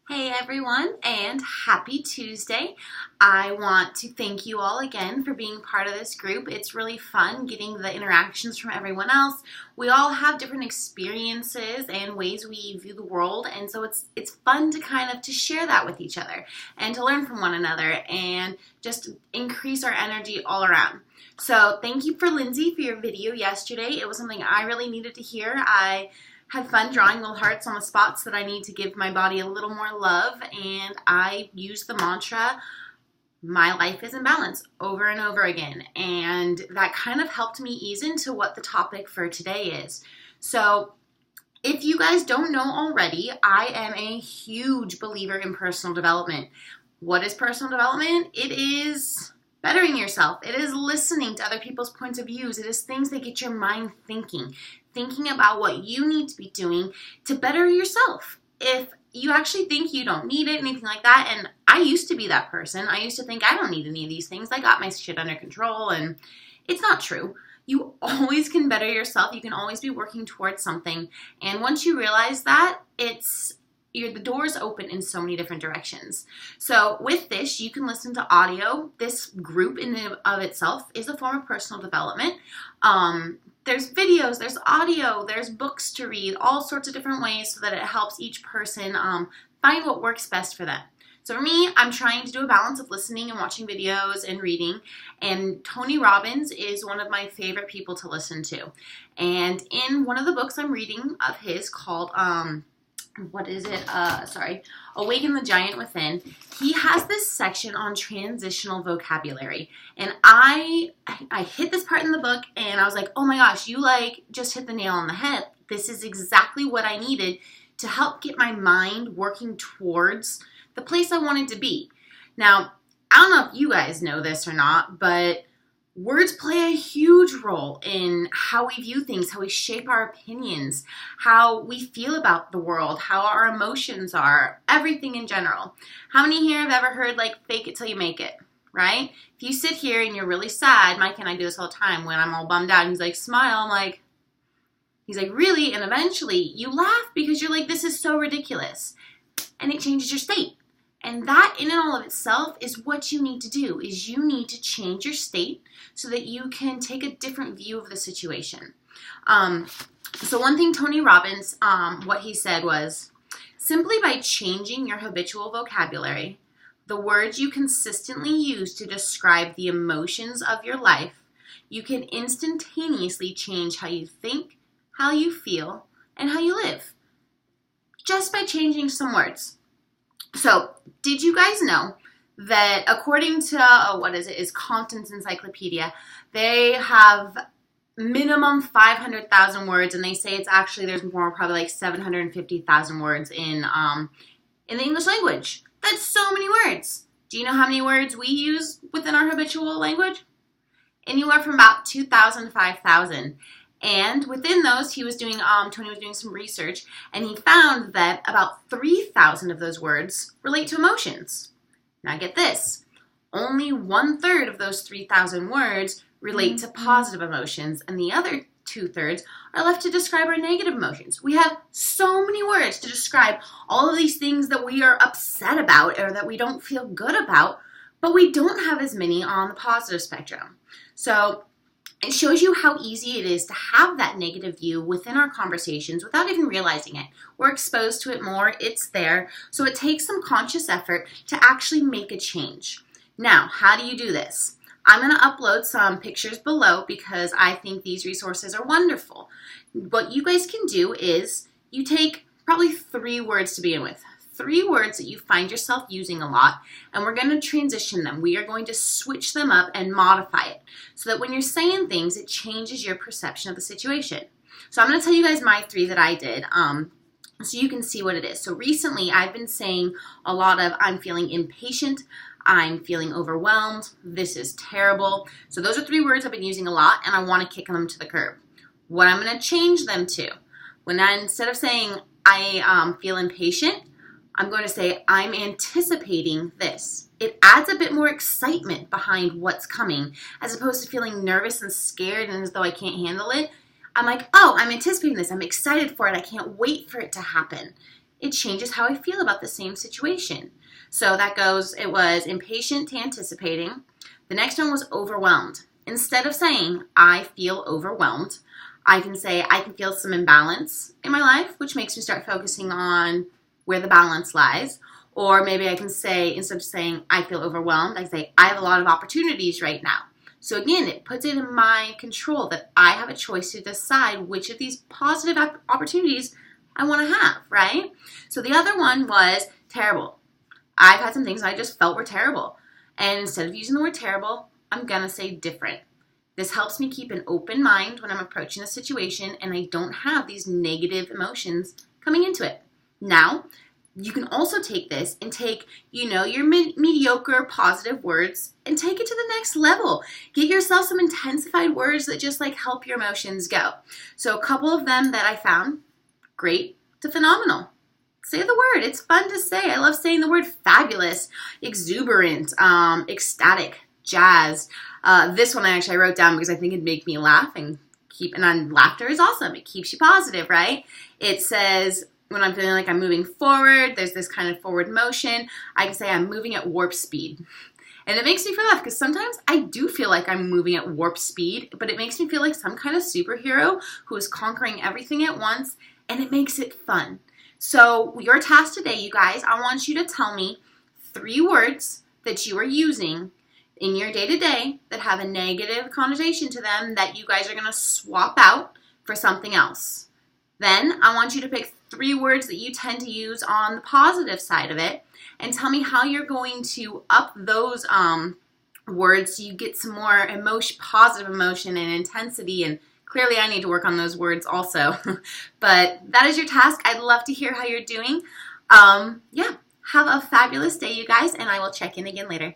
Hey everyone, and happy Tuesday. I want to thank you all again for being part of this group. It's really fun getting the interactions from everyone else. We all have different experiences and ways we view the world, and so it's fun to to share that with each other and to learn from one another and just increase our energy all around. So thank you for Lindsay for your video yesterday. It was something I really needed to hear. I had fun drawing little hearts on the spots that I need to give my body a little more love, and I used the mantra, my life is in balance, over and over again, and that kind of helped me ease into what the topic for today is. So if you guys don't know already, I am a huge believer in personal development. What is personal development? It is bettering yourself. It is listening to other people's points of views. It is things that get your mind thinking about what you need to be doing to better yourself. If you actually think you don't need it, anything like that, and I used to be that person. I used to think I don't need any of these things. I got my shit under control, and it's not true. You always can better yourself. You can always be working towards something. And once you realize that, the doors open in so many different directions. So with this, you can listen to audio. This group in and of itself is a form of personal development. There's videos, there's audio, there's books to read, all sorts of different ways so that it helps each person find what works best for them. So for me, I'm trying to do a balance of listening and watching videos and reading. And Tony Robbins is one of my favorite people to listen to. And in one of the books I'm reading of his called, Awaken the Giant Within, he has this section on transitional vocabulary. And I hit this part in the book and I was like, oh my gosh, you just hit the nail on the head. This is exactly what I needed to help get my mind working towards the place I wanted to be. Now, I don't know if you guys know this or not, but words play a huge role in how we view things, how we shape our opinions, how we feel about the world, how our emotions are, everything in general. How many here have ever heard fake it till you make it, right? If you sit here and you're really sad, Mike and I do this all the time when I'm all bummed out, and he's like, smile, he's like, really? And eventually you laugh because you're like, this is so ridiculous. And it changes your state. And that in and all of itself is what you need to do, is you need to change your state so that you can take a different view of the situation. So one thing Tony Robbins, what he said was, simply by changing your habitual vocabulary, the words you consistently use to describe the emotions of your life, you can instantaneously change how you think, how you feel, and how you live. Just by changing some words. So, did you guys know that according to, is Compton's Encyclopedia, they have minimum 500,000 words, and they say it's actually, there's more, probably 750,000 words in the English language. That's so many words. Do you know how many words we use within our habitual language? Anywhere from about 2,000 to 5,000. And within those, Tony was doing some research, and he found that about 3,000 of those words relate to emotions. Now get this, only 1/3 of those 3,000 words relate to positive emotions, and the other 2/3 are left to describe our negative emotions. We have so many words to describe all of these things that we are upset about or that we don't feel good about, but we don't have as many on the positive spectrum. So it shows you how easy it is to have that negative view within our conversations without even realizing it. We're exposed to it more, it's there, so it takes some conscious effort to actually make a change. Now, how do you do this? I'm going to upload some pictures below because I think these resources are wonderful. What you guys can do is you take probably 3 words to begin with. 3 words that you find yourself using a lot, and we're going to transition them. We are going to switch them up and modify it so that when you're saying things, it changes your perception of the situation. So I'm going to tell you guys my 3 that I did so you can see what it is. So recently, I've been saying a lot of I'm feeling impatient, I'm feeling overwhelmed, this is terrible. So those are 3 words I've been using a lot, and I want to kick them to the curb. What I'm going to change them to, instead of saying I feel impatient, I'm going to say, I'm anticipating this. It adds a bit more excitement behind what's coming, as opposed to feeling nervous and scared and as though I can't handle it. I'm like, oh, I'm anticipating this. I'm excited for it. I can't wait for it to happen. it changes how I feel about the same situation. So that goes, it was impatient to anticipating. The next one was overwhelmed. Instead of saying, I feel overwhelmed, I can say, I can feel some imbalance in my life, which makes me start focusing on where the balance lies. Or maybe I can say, instead of saying, I feel overwhelmed, I say, I have a lot of opportunities right now. So again, it puts it in my control that I have a choice to decide which of these positive opportunities I want to have, right? So the other one was terrible. I've had some things I just felt were terrible. And instead of using the word terrible, I'm going to say different. This helps me keep an open mind when I'm approaching a situation and I don't have these negative emotions coming into it. Now, you can also take this and take, your mediocre positive words and take it to the next level. Get yourself some intensified words that just help your emotions go. So a couple of them that I found, great to phenomenal. Say the word. It's fun to say. I love saying the word fabulous, exuberant, ecstatic, jazzed. This one I wrote down because I think it'd make me laugh and laughter is awesome. It keeps you positive, right? It says, when I'm feeling like I'm moving forward, there's this kind of forward motion, I can say I'm moving at warp speed. And it makes me feel laugh because sometimes I do feel like I'm moving at warp speed, but it makes me feel like some kind of superhero who is conquering everything at once, and it makes it fun. So your task today, you guys, I want you to tell me 3 words that you are using in your day-to-day that have a negative connotation to them that you guys are going to swap out for something else. Then I want you to pick 3 words that you tend to use on the positive side of it and tell me how you're going to up those words so you get some more positive emotion and intensity. And clearly I need to work on those words also. But that is your task. I'd love to hear how you're doing. Have a fabulous day, you guys, and I will check in again later.